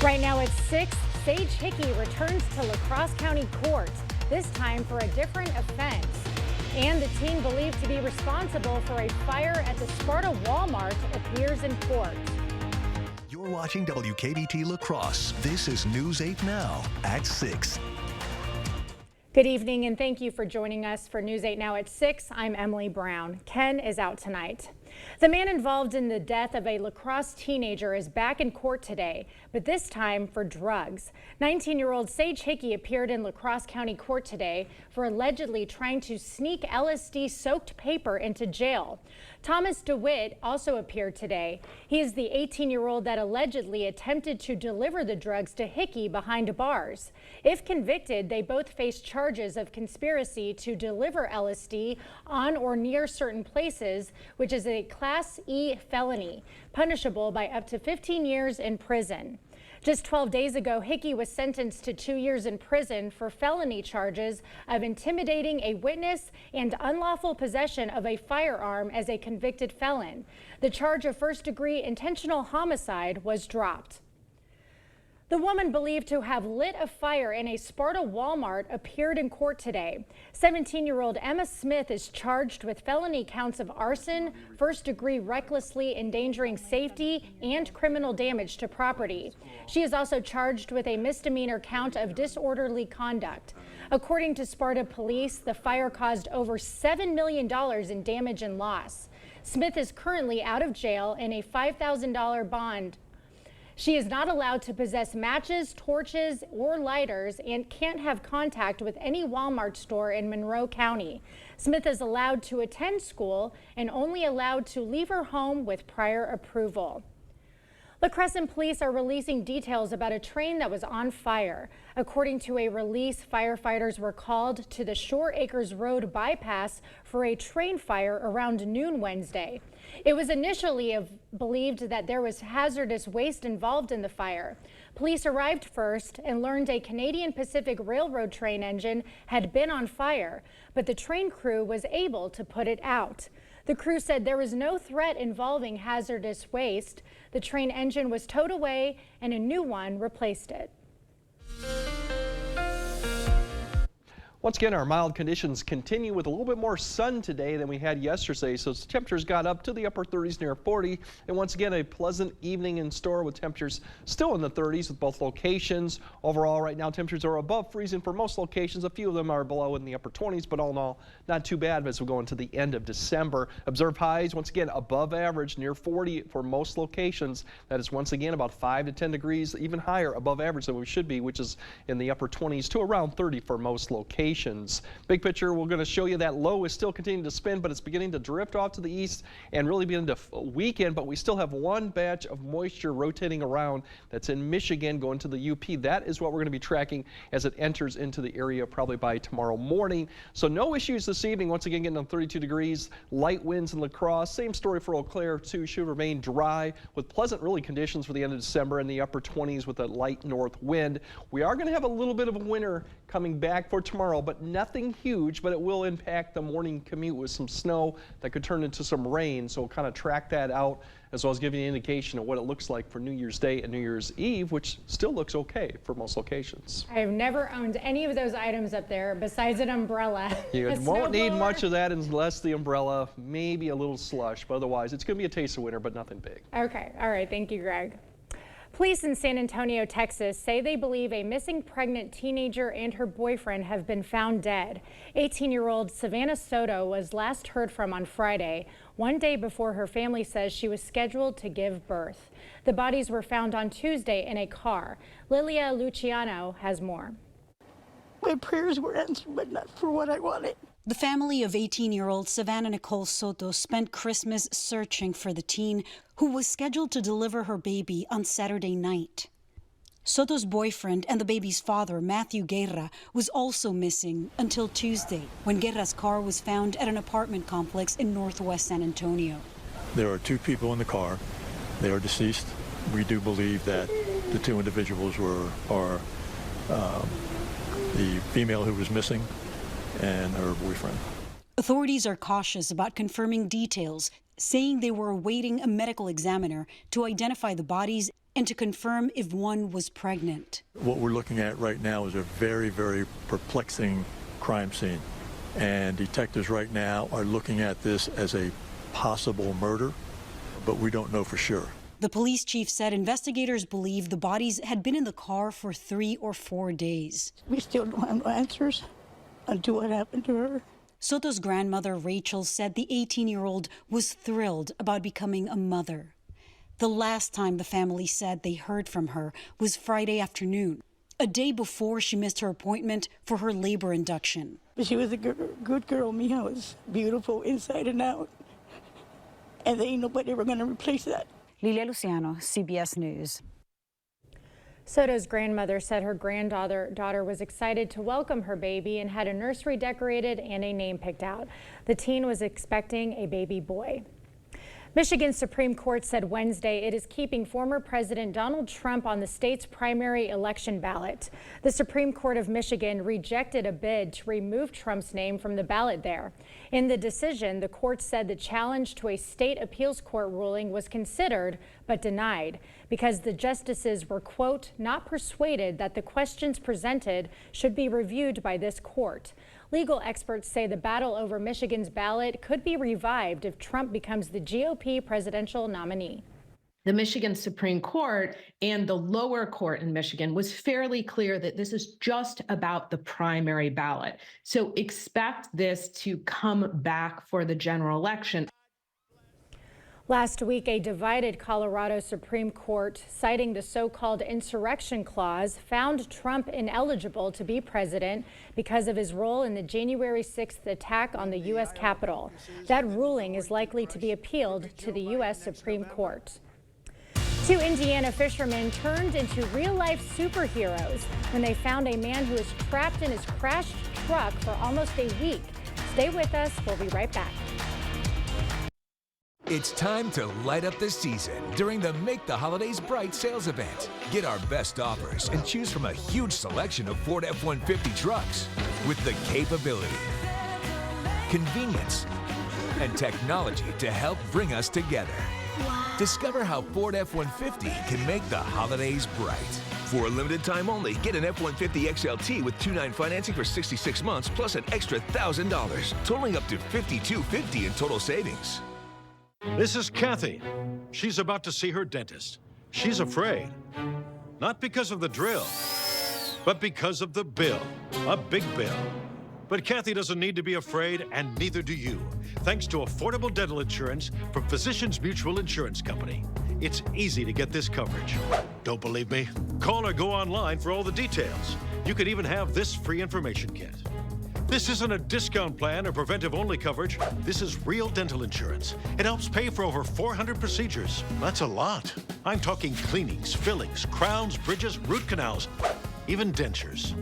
Right now at 6, Sage Hickey returns to La Crosse County Court, this time for a different offense. And the teen believed to be responsible for a fire at the Sparta Walmart appears in court. You're watching WKBT La Crosse. This is News 8 Now at 6. Good evening and thank you for joining us for News 8 Now at 6. I'm Emily Brown. Ken is out tonight. The man involved in the death of a La Crosse teenager is back in court today, but this time for drugs. 19-year-old Sage Hickey appeared in La Crosse County Court today for allegedly trying to sneak LSD-soaked paper into jail. Thomas DeWitt also appeared today. He is the 18-year-old that allegedly attempted to deliver the drugs to Hickey behind bars. If convicted, they both face charges of conspiracy to deliver LSD on or near certain places, which is a Class E felony, punishable by up to 15 years in prison. Just 12 days ago, Hickey was sentenced to 2 years in prison for felony charges of intimidating a witness and unlawful possession of a firearm as a convicted felon. The charge of first-degree intentional homicide was dropped. The woman believed to have lit a fire in a Sparta Walmart appeared in court today. 17-year-old Emma Smith is charged with felony counts of arson, first-degree recklessly endangering safety, and criminal damage to property. She is also charged with a misdemeanor count of disorderly conduct. According to Sparta police, the fire caused over $7 million in damage and loss. Smith is currently out of jail in a $5,000 bond. She is not allowed to possess matches, torches, or lighters and can't have contact with any Walmart store in Monroe County. Smith is allowed to attend school and only allowed to leave her home with prior approval. La Crescent police are releasing details about a train that was on fire. According to a release, firefighters were called to the Shore Acres Road bypass for a train fire around noon Wednesday. It was initially believed that there was hazardous waste involved in the fire. Police arrived first and learned a Canadian Pacific Railroad train engine had been on fire, but the train crew was able to put it out. The crew said there was no threat involving hazardous waste. The train engine was towed away and a new one replaced it. Once again, our mild conditions continue with a little bit more sun today than we had yesterday, so temperatures got up to the upper 30s near 40. And once again, a pleasant evening in store with temperatures still in the 30s with both locations. Overall, right now, temperatures are above freezing for most locations. A few of them are below in the upper 20s, but all in all, not too bad as we go into the end of December. Observed highs, once again, above average, near 40 for most locations. That is once again about 5 to 10 degrees, even higher above average than we should be, which is in the upper 20s to around 30 for most locations. Big picture, we're going to show you that low is still continuing to spin, but it's beginning to drift off to the east and really begin to weaken, but we still have one batch of moisture rotating around that's in Michigan going to the UP. That is what we're going to be tracking as it enters into the area probably by tomorrow morning. So no issues this evening. Once again, getting on 32 degrees, light winds in La Crosse. Same story for Eau Claire too. Should remain dry with pleasant really conditions for the end of December in the upper 20s with a light north wind. We are going to have a little bit of a winter coming back for tomorrow, but nothing huge, but it will impact the morning commute with some snow that could turn into some rain. So we'll kind of track that out as well as give you an indication of what it looks like for New Year's Day and New Year's Eve, which still looks okay for most locations. I've never owned any of those items up there besides an umbrella. You won't need much of that unless the umbrella, maybe a little slush, but otherwise it's going to be a taste of winter, but nothing big. Okay. All right. Thank you, Greg. Police in San Antonio, Texas say they believe a missing pregnant teenager and her boyfriend have been found dead. 18-year-old Savannah Soto was last heard from on Friday, one day before her family says she was scheduled to give birth. The bodies were found on Tuesday in a car. Lilia Luciano has more. My prayers were answered, but not for what I wanted. The family of 18-year-old Savannah Nicole Soto spent Christmas searching for the teen who was scheduled to deliver her baby on Saturday night. Soto's boyfriend and the baby's father, Matthew Guerra, was also missing until Tuesday, when Guerra's car was found at an apartment complex in northwest San Antonio. There are two people in the car. They are deceased. We do believe that the two individuals are the female who was missing and her boyfriend. Authorities are cautious about confirming details, saying they were awaiting a medical examiner to identify the bodies and to confirm if one was pregnant. What we're looking at right now is a very, very perplexing crime scene. And detectives right now are looking at this as a possible murder, but we don't know for sure. The police chief said investigators believe the bodies had been in the car for 3 or 4 days. We still don't have no answers onto what happened to her. Soto's grandmother, Rachel, said the 18-year-old was thrilled about becoming a mother. The last time the family said they heard from her was Friday afternoon, a day before she missed her appointment for her labor induction. She was a good girl. Mija was beautiful inside and out. And there ain't nobody ever going to replace that. Lilia Luciano, CBS News. Soto's grandmother said her daughter was excited to welcome her baby and had a nursery decorated and a name picked out. The teen was expecting a baby boy. Michigan's Supreme Court said Wednesday it is keeping former President Donald Trump on the state's primary election ballot. The Supreme Court of Michigan rejected a bid to remove Trump's name from the ballot there. In the decision, the court said the challenge to a state appeals court ruling was considered but denied because the justices were, quote, not persuaded that the questions presented should be reviewed by this court. Legal experts say the battle over Michigan's ballot could be revived if Trump becomes the GOP presidential nominee. The Michigan Supreme Court and the lower court in Michigan was fairly clear that this is just about the primary ballot. So expect this to come back for the general election. Last week, a divided Colorado Supreme Court, citing the so-called insurrection clause, found Trump ineligible to be president because of his role in the January 6th attack on the U.S. Capitol. That ruling is likely to be appealed to the U.S. Supreme Court. 2 Indiana fishermen turned into real-life superheroes when they found a man who was trapped in his crashed truck for almost a week. Stay with us. We'll be right back. It's time to light up the season during the Make the Holidays Bright sales event. Get our best offers and choose from a huge selection of Ford F-150 trucks with the capability, convenience, and technology to help bring us together. Wow. Discover how Ford F-150 can make the holidays bright. For a limited time only, get an F-150 XLT with 2.9 financing for 66 months plus an extra $1,000, totaling up to $5,250 in total savings. This is Kathy. She's about to see her dentist. She's afraid. Not because of the drill, but because of the bill. A big bill. But Kathy doesn't need to be afraid, and neither do you. Thanks to affordable dental insurance from Physicians Mutual Insurance Company. It's easy to get this coverage. Don't believe me? Call or go online for all the details. You could even have this free information kit. This isn't a discount plan or preventive-only coverage. This is real dental insurance. It helps pay for over 400 procedures. That's a lot. I'm talking cleanings, fillings, crowns, bridges, root canals, even dentures.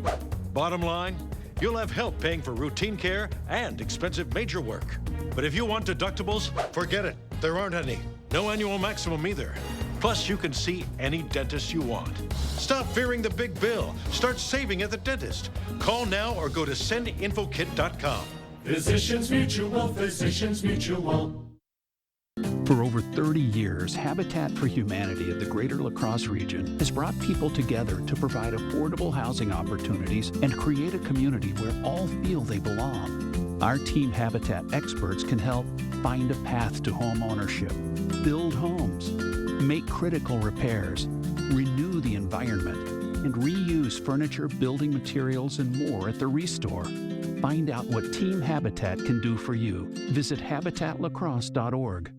Bottom line, you'll have help paying for routine care and expensive major work. But if you want deductibles, forget it. There aren't any. No annual maximum either. Plus, you can see any dentist you want. Stop fearing the big bill. Start saving at the dentist. Call now or go to sendinfokit.com. Physicians Mutual, Physicians Mutual. For over 30 years, Habitat for Humanity of the Greater La Crosse region has brought people together to provide affordable housing opportunities and create a community where all feel they belong. Our Team Habitat experts can help find a path to home ownership, build homes, make critical repairs, renew the environment, and reuse furniture, building materials, and more at the Restore. Find out what Team Habitat can do for you. Visit habitatlacrosse.org.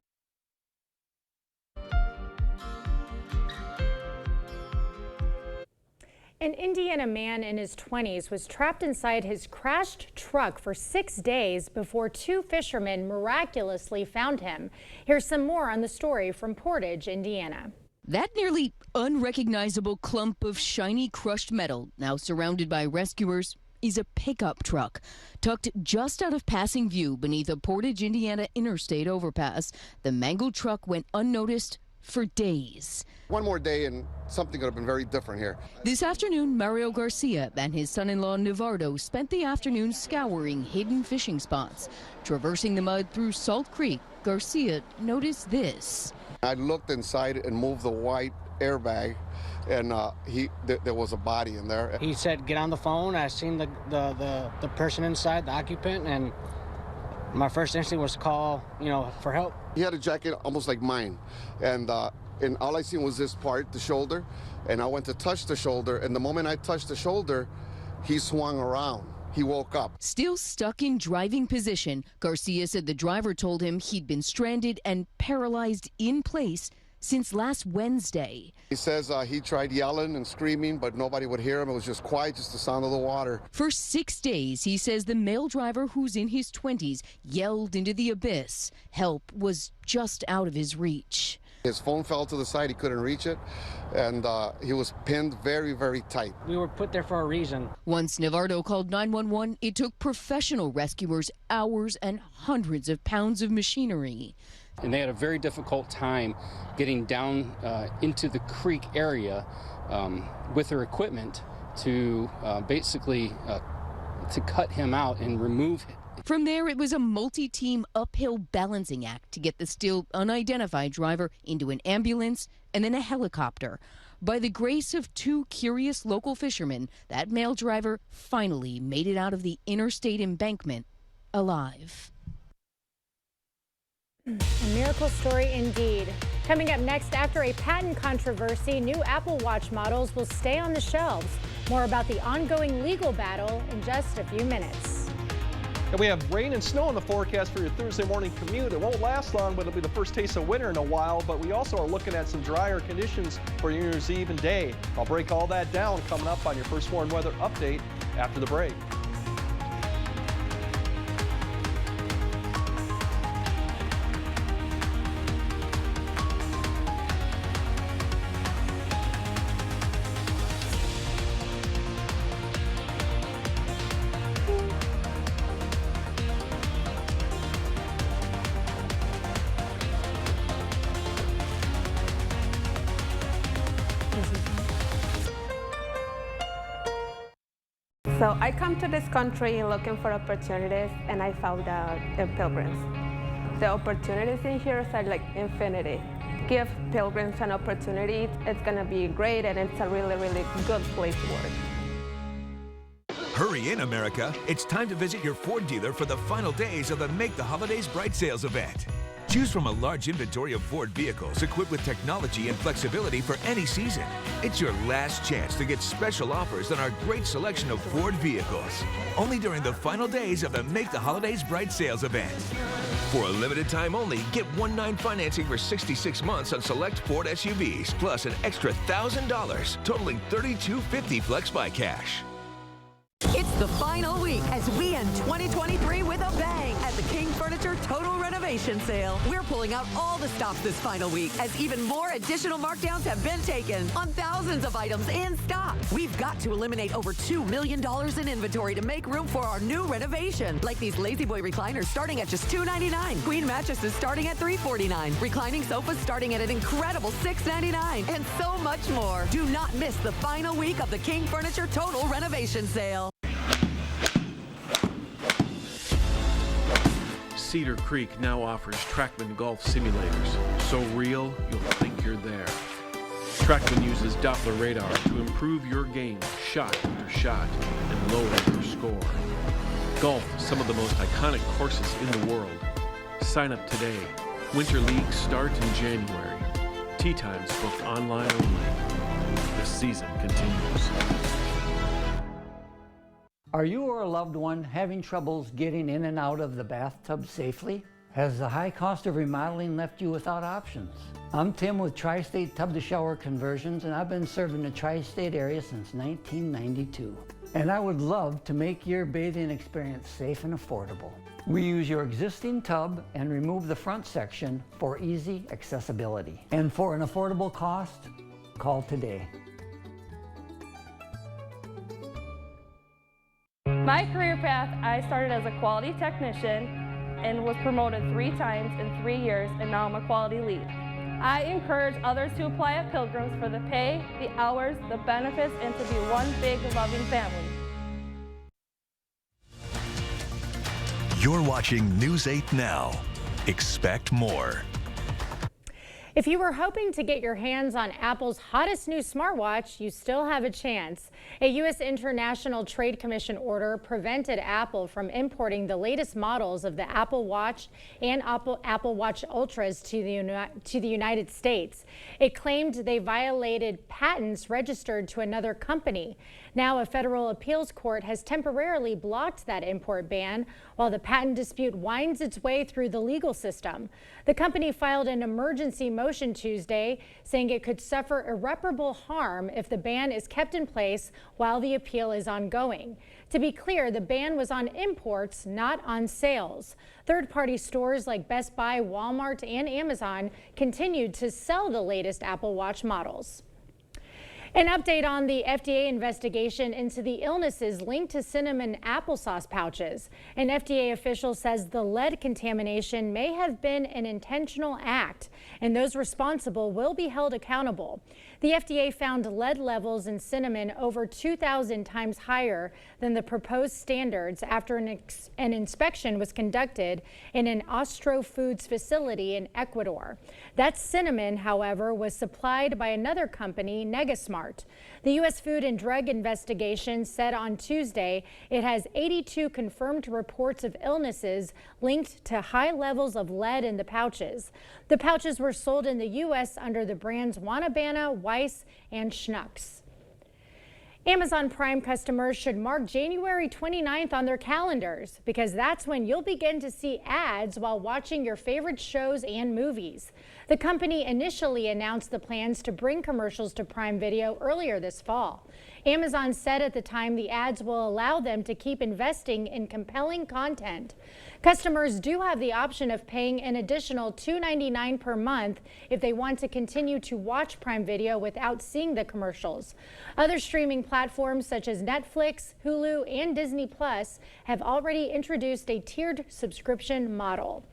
An Indiana man in his 20s was trapped inside his crashed truck for 6 days before 2 fishermen miraculously found him. Here's some more on the story from Portage, Indiana. That nearly unrecognizable clump of shiny crushed metal, now surrounded by rescuers, is a pickup truck. Tucked just out of passing view beneath a Portage, Indiana interstate overpass, the mangled truck went unnoticed for days. One more day and something could have been very different here. This afternoon, Mario Garcia and his son-in-law Navardo spent the afternoon scouring hidden fishing spots. Traversing the mud through Salt Creek, Garcia noticed this. I looked inside and moved the white airbag, and there was a body in there. He said, "Get on the phone." I seen the person inside, the occupant, and my first instinct was to call, for help. He had a jacket almost like mine, and all I seen was this part, the shoulder, and I went to touch the shoulder, and the moment I touched the shoulder, he swung around. He woke up. Still stuck in driving position, Garcia said the driver told him he'd been stranded and paralyzed in place since last Wednesday. He says he tried yelling and screaming, but nobody would hear him. It was just quiet, just the sound of the water. For 6 days, he says the male driver, who's in his 20s, yelled into the abyss. Help was just out of his reach. His phone fell to the side. He couldn't reach it, and he was pinned very, very tight. We were put there for a reason. Once Navardo called 911, it took professional rescuers hours and hundreds of pounds of machinery. And they had a very difficult time getting down into the creek area with their equipment to basically to cut him out and remove him. From there, it was a multi-team uphill balancing act to get the still unidentified driver into an ambulance and then a helicopter. By the grace of 2 curious local fishermen, that male driver finally made it out of the interstate embankment alive. A miracle story indeed. Coming up next, after a patent controversy, new Apple Watch models will stay on the shelves. More about the ongoing legal battle in just a few minutes. And we have rain and snow in the forecast for your Thursday morning commute. It won't last long, but it'll be the first taste of winter in a while. But we also are looking at some drier conditions for New Year's Eve and day. I'll break all that down coming up on your First Warn Weather Update after the break. So I come to this country looking for opportunities, and I found out in Pilgrims. The opportunities in here are like infinity. Give Pilgrims an opportunity, it's gonna be great, and it's a really, really good place to work. Hurry in, America. It's time to visit your Ford dealer for the final days of the Make the Holidays Bright sales event. Choose from a large inventory of Ford vehicles equipped with technology and flexibility for any season. It's your last chance to get special offers on our great selection of Ford vehicles. Only during the final days of the Make the Holidays Bright sales event. For a limited time only, get 1-9 financing for 66 months on select Ford SUVs, plus an extra $1,000, totaling $3,250 Flex by Cash. It's the final week as we end 2023 with a bang at the King Furniture Total Renovation Sale. We're pulling out all the stops this final week as even more additional markdowns have been taken on thousands of items in stock. We've got to eliminate over $2 million in inventory to make room for our new renovation, like these Lazy Boy recliners starting at just $299, queen mattresses starting at $349, reclining sofas starting at an incredible $699, and so much more. Do not miss the final week of the King Furniture Total Renovation Sale. Cedar Creek now offers Trackman golf simulators, so real you'll think you're there. Trackman uses Doppler radar to improve your game shot after shot and lower your score. Golf, some of the most iconic courses in the world. Sign up today. Winter leagues start in January. Tee times booked online only. The season continues. Are you or a loved one having troubles getting in and out of the bathtub safely? Has the high cost of remodeling left you without options? I'm Tim with Tri-State Tub to Shower Conversions, and I've been serving the Tri-State area since 1992. And I would love to make your bathing experience safe and affordable. We use your existing tub and remove the front section for easy accessibility. And for an affordable cost, call today. My career path, I started as a quality technician and was promoted 3 times in 3 years, and now I'm a quality lead. I encourage others to apply at Pilgrims for the pay, the hours, the benefits, and to be one big loving family. You're watching News 8 Now. Expect more. If you were hoping to get your hands on Apple's hottest new smartwatch, you still have a chance. A U.S. International Trade Commission order prevented Apple from importing the latest models of the Apple Watch and Apple Watch Ultras to the United States. It claimed they violated patents registered to another company. Now, a federal appeals court has temporarily blocked that import ban while the patent dispute winds its way through the legal system. The company filed an emergency motion Tuesday, saying it could suffer irreparable harm if the ban is kept in place while the appeal is ongoing. To be clear, the ban was on imports, not on sales. Third-party stores like Best Buy, Walmart, and Amazon continued to sell the latest Apple Watch models. An update on the FDA investigation into the illnesses linked to cinnamon applesauce pouches. An FDA official says the lead contamination may have been an intentional act, and those responsible will be held accountable. The FDA found lead levels in cinnamon over 2,000 times higher than the proposed standards after an inspection was conducted in an Ostro Foods facility in Ecuador. That cinnamon, however, was supplied by another company, Negasmart. The U.S. Food and Drug Investigation said on Tuesday it has 82 confirmed reports of illnesses linked to high levels of lead in the pouches. The pouches were sold in the U.S. under the brands Wanabana, Weiss, and Schnucks. Amazon Prime customers should mark January 29th on their calendars because that's when you'll begin to see ads while watching your favorite shows and movies. The company initially announced the plans to bring commercials to Prime Video earlier this fall. Amazon said at the time the ads will allow them to keep investing in compelling content. Customers do have the option of paying an additional $2.99 per month if they want to continue to watch Prime Video without seeing the commercials. Other streaming platforms such as Netflix, Hulu, and Disney Plus have already introduced a tiered subscription model.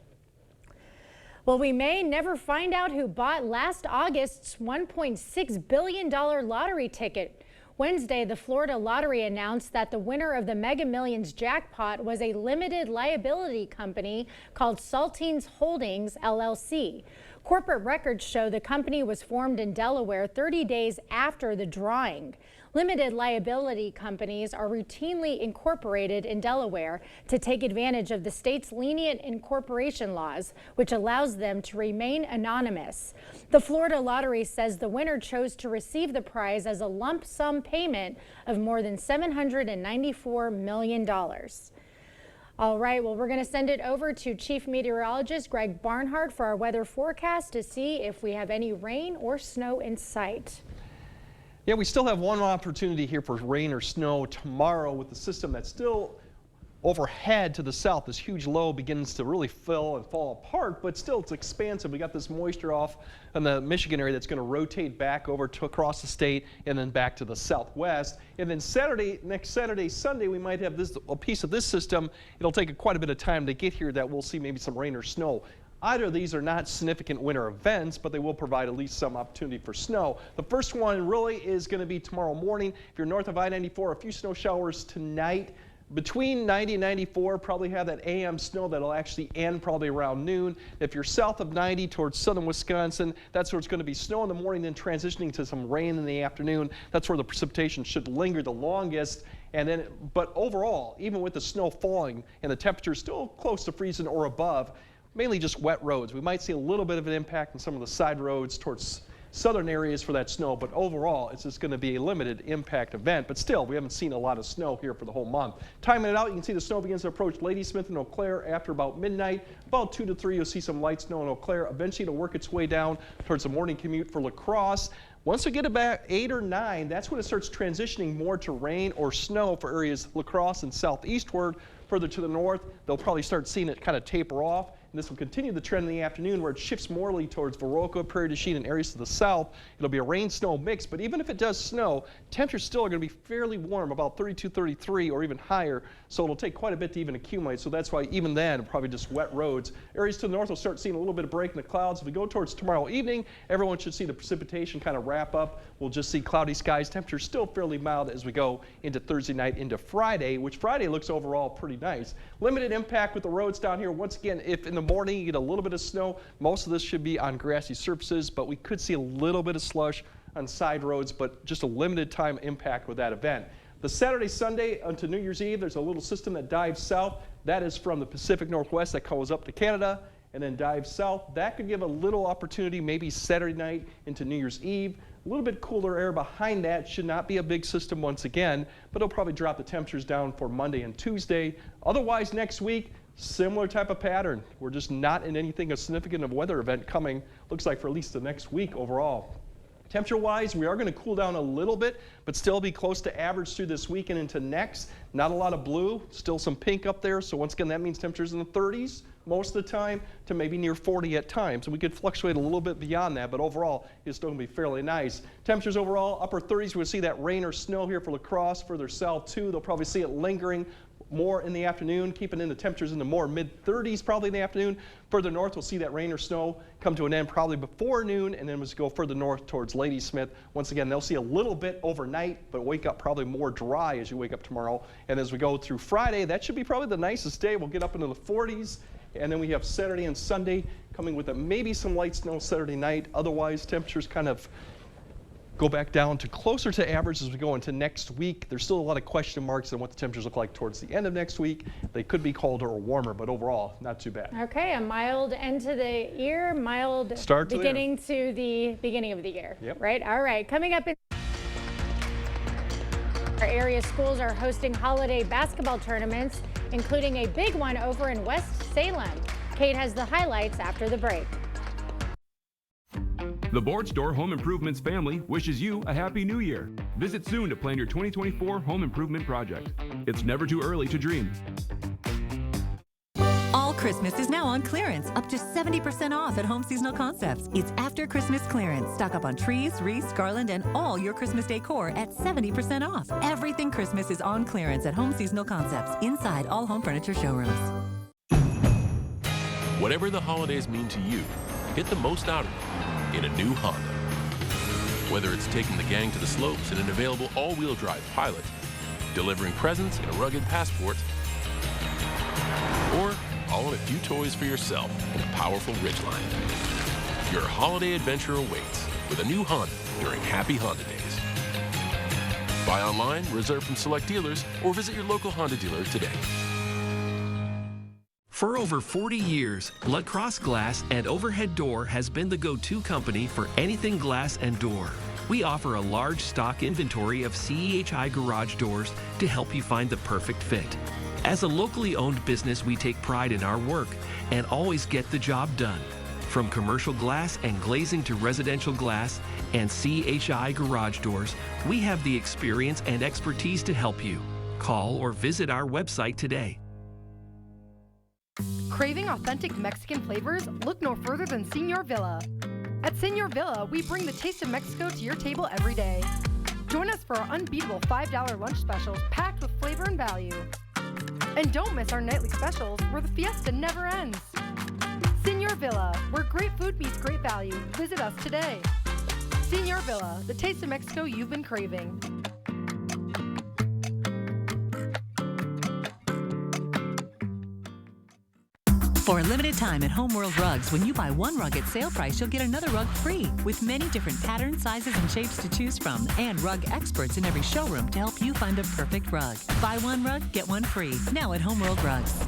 Well, we may never find out who bought last August's $1.6 billion lottery ticket. Wednesday, the Florida Lottery announced that the winner of the Mega Millions jackpot was a limited liability company called Saltines Holdings, LLC. Corporate records show the company was formed in Delaware 30 days after the drawing. Limited liability companies are routinely incorporated in Delaware to take advantage of the state's lenient incorporation laws, which allows them to remain anonymous. The Florida Lottery says the winner chose to receive the prize as a lump sum payment of more than $794 million. All right, well, we're going to send it over to Chief Meteorologist Greg Barnhart for our weather forecast to see if we have any rain or snow in sight. Yeah, we still have one opportunity here for rain or snow tomorrow with the system that's still overhead to the south. This huge low begins to really fill and fall apart, but still it's expansive. We got this moisture off in the Michigan area that's going to rotate back over to across the state and then back to the southwest. And then next Saturday, Sunday, we might have a piece of this system. It'll take quite a bit of time to get here that we'll see maybe some rain or snow. Either of these are not significant winter events, but they will provide at least some opportunity for snow. The first one really is going to be tomorrow morning. If you're north of I-94, a few snow showers tonight. Between 90 and 94, probably have that AM snow that'll actually end probably around noon. If you're south of 90 towards southern Wisconsin, that's where it's going to be snow in the morning, then transitioning to some rain in the afternoon. That's where the precipitation should linger the longest. But overall, even with the snow falling and the temperature still close to freezing or above, mainly just wet roads. We might see a little bit of an impact on some of the side roads towards southern areas for that snow, but overall it's just going to be a limited impact event. But still, we haven't seen a lot of snow here for the whole month. Timing it out, you can see the snow begins to approach Ladysmith and Eau Claire after about midnight. About 2 to 3, you'll see some light snow in Eau Claire. Eventually it'll work its way down towards the morning commute for La Crosse. Once we get about 8 or 9, that's when it starts transitioning more to rain or snow for areas La Crosse and southeastward. Further to the north, they'll probably start seeing it kind of taper off. And this will continue the trend in the afternoon where it shifts morely towards Viroqua, Prairie du Chien, and areas to the south. It'll be a rain-snow mix, but even if it does snow, temperatures still are going to be fairly warm, about 32, 33, or even higher. So it'll take quite a bit to even accumulate. So that's why even then, probably just wet roads. Areas to the north will start seeing a little bit of break in the clouds. If we go towards tomorrow evening, everyone should see the precipitation kind of wrap up. We'll just see cloudy skies. Temperatures still fairly mild as we go into Thursday night into Friday, which Friday looks overall pretty nice. Limited impact with the roads down here. Once again, if in the morning. You get a little bit of snow. Most of this should be on grassy surfaces, but we could see a little bit of slush on side roads, but just a limited time impact with that event. The Saturday, Sunday unto New Year's Eve, there's a little system that dives south. That is from the Pacific Northwest that goes up to Canada and then dives south. That could give a little opportunity maybe Saturday night into New Year's Eve. A little bit cooler air behind that. Should not be a big system once again, but it'll probably drop the temperatures down for Monday and Tuesday. Otherwise, next week, similar type of pattern. We're just not in anything a significant of weather event coming, looks like, for at least the next week overall. Temperature-wise, we are going to cool down a little bit, but still be close to average through this week and into next. Not a lot of blue, still some pink up there. So once again, that means temperatures in the 30s most of the time to maybe near 40 at times. And we could fluctuate a little bit beyond that, but overall, it's still going to be fairly nice. Temperatures overall, upper 30s. We'll see that rain or snow here for La Crosse. Further south, too, they'll probably see it lingering more in the afternoon, keeping in the temperatures in the more mid-30s probably in the afternoon. Further north, we'll see that rain or snow come to an end probably before noon, and then we'll go further north towards Ladysmith. Once again, they'll see a little bit overnight, but wake up probably more dry as you wake up tomorrow. And as we go through Friday, that should be probably the nicest day. We'll get up into the 40s, and then we have Saturday and Sunday coming with maybe some light snow Saturday night. Otherwise, temperatures kind of go back down to closer to average as we go into next week. There's still a lot of question marks on what the temperatures look like towards the end of next week. They could be colder or warmer, but overall, not too bad. Okay, a mild end to the year, mild start to beginning to the beginning of the year. Yep. Right? All right. Coming up in our area, schools are hosting holiday basketball tournaments, including a big one over in West Salem. Kate has the highlights after the break. The Board Store Home Improvements family wishes you a Happy New Year. Visit soon to plan your 2024 home improvement project. It's never too early to dream. All Christmas is now on clearance, up to 70% off at Home Seasonal Concepts. It's after Christmas clearance. Stock up on trees, wreaths, garland, and all your Christmas decor at 70% off. Everything Christmas is on clearance at Home Seasonal Concepts, inside all home furniture showrooms. Whatever the holidays mean to you, get the most out of it in a new Honda. Whether it's taking the gang to the slopes in an available all-wheel drive Pilot, delivering presents in a rugged Passport, or all in a few toys for yourself in a powerful Ridgeline. Your holiday adventure awaits with a new Honda during Happy Honda Days. Buy online, reserve from select dealers, or visit your local Honda dealer today. For over 40 years, La Crosse Glass and Overhead Door has been the go-to company for anything glass and door. We offer a large stock inventory of CEHI garage doors to help you find the perfect fit. As a locally owned business, we take pride in our work and always get the job done. From commercial glass and glazing to residential glass and CEHI garage doors, we have the experience and expertise to help you. Call or visit our website today. Craving authentic Mexican flavors? Look no further than Señor Villa. At Señor Villa, we bring the taste of Mexico to your table every day. Join us for our unbeatable $5 lunch specials packed with flavor and value. And don't miss our nightly specials where the fiesta never ends. Señor Villa, where great food meets great value. Visit us today. Señor Villa, the taste of Mexico you've been craving. For a limited time at Homeworld Rugs, when you buy one rug at sale price, you'll get another rug free with many different patterns, sizes, and shapes to choose from, and rug experts in every showroom to help you find the perfect rug. Buy one rug, get one free. Now at Homeworld Rugs.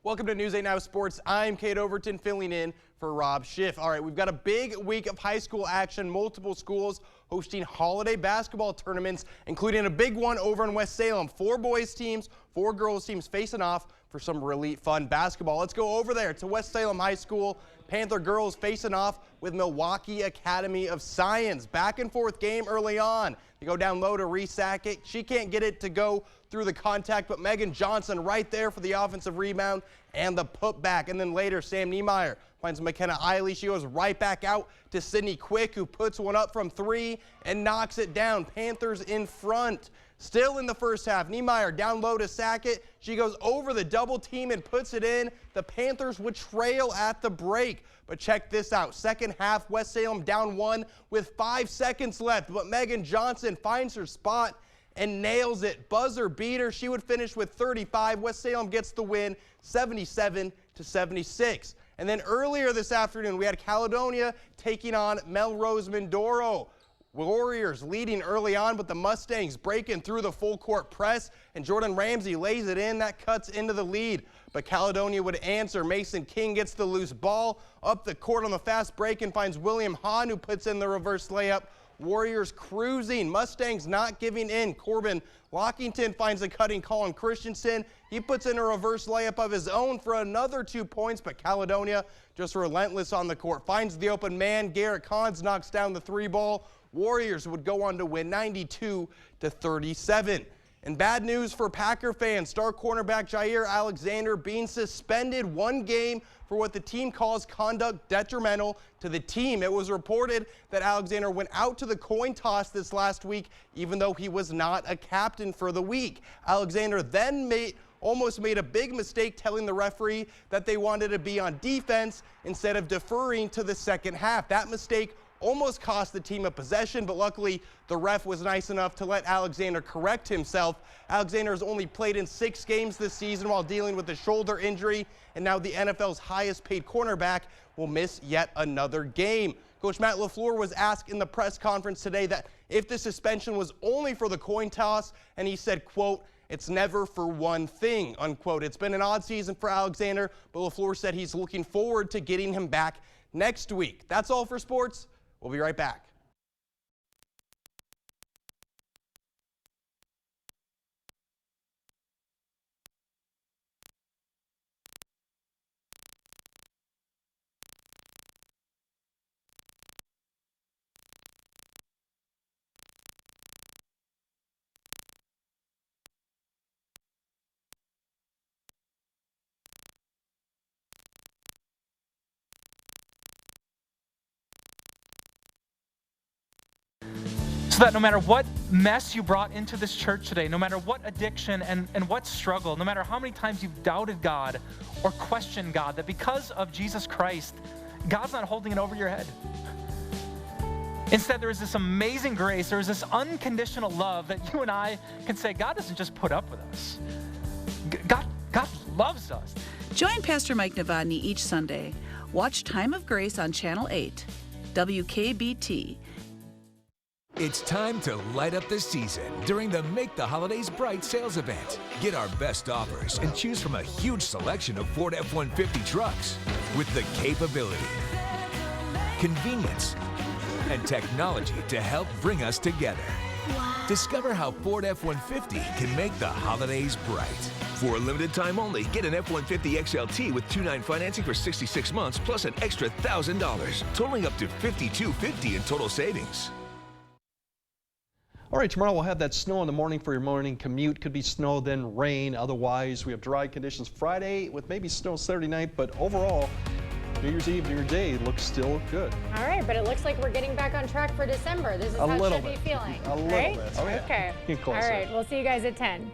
Welcome to News 8 Now Sports. I'm Kate Overton filling in for Rob Schiff. All right, we've got a big week of high school action. Multiple schools hosting holiday basketball tournaments, including a big one over in West Salem. 4 boys teams, 4 girls teams facing off for some really fun basketball. Let's go over there to West Salem High School. Panther girls facing off with Milwaukee Academy of Science. Back and forth game early on. They go down low to Reese Sackett. She can't get it to go through the contact, but Megan Johnson right there for the offensive rebound and the putback. And then later, Sam Niemeyer finds McKenna Eiley. She goes right back out to Sydney Quick, who puts one up from 3 and knocks it down. Panthers in front. Still in the first half, Niemeyer down low to Sackett. She goes over the double team and puts it in. The Panthers would trail at the break. But check this out. Second half, West Salem down 1 with 5 seconds left. But Megan Johnson finds her spot and nails it. Buzzer beater. She would finish with 35. West Salem gets the win, 77-76. And then earlier this afternoon, we had Caledonia taking on Melrose Mindoro. Warriors leading early on, but the Mustangs breaking through the full court press, and Jordan Ramsey lays it in. That cuts into the lead, but Caledonia would answer. Mason King gets the loose ball up the court on the fast break and finds William Hahn, who puts in the reverse layup. Warriors cruising. Mustangs not giving in. Corbin Lockington finds a cutting Colin Christensen. He puts in a reverse layup of his own for another 2 points, but Caledonia just relentless on the court. Finds the open man. Garrett Kahns knocks down the 3-ball. Warriors would go on to win 92-37. And bad news for Packer fans. Star cornerback Jair Alexander being suspended 1 game for what the team calls conduct detrimental to the team. It was reported that Alexander went out to the coin toss this last week, even though he was not a captain for the week. Alexander then almost made a big mistake telling the referee that they wanted to be on defense instead of deferring to the second half. That mistake almost cost the team a possession, but luckily the ref was nice enough to let Alexander correct himself. Alexander has only played in 6 games this season while dealing with a shoulder injury, and now the NFL's highest paid cornerback will miss yet another game. Coach Matt LaFleur was asked in the press conference today that if the suspension was only for the coin toss, and he said, quote, "It's never for one thing," unquote. It's been an odd season for Alexander, but LaFleur said he's looking forward to getting him back next week. That's all for sports. We'll be right back. So that no matter what mess you brought into this church today, no matter what addiction and what struggle, no matter how many times you've doubted God or questioned God, that because of Jesus Christ, God's not holding it over your head. Instead, there is this amazing grace, there is this unconditional love that you and I can say, God doesn't just put up with us. God loves us. Join Pastor Mike Novotny each Sunday. Watch Time of Grace on Channel 8, WKBT. It's time to light up the season during the Make the Holidays Bright sales event. Get our best offers and choose from a huge selection of Ford F-150 trucks with the capability, convenience, and technology to help bring us together. Discover how Ford F-150 can make the holidays bright. For a limited time only, get an F-150 XLT with 2.9 financing for 66 months plus an extra $1,000, totaling up to $5,250 in total savings. All right, tomorrow we'll have that snow in the morning for your morning commute. Could be snow, then rain. Otherwise, we have dry conditions Friday with maybe snow Saturday night. But overall, New Year's Eve, New Year's Day looks still good. All right, but it looks like we're getting back on track for December. This is how it should be feeling. A little bit. Okay. Oh, yeah. Okay. All right, we'll see you guys at 10.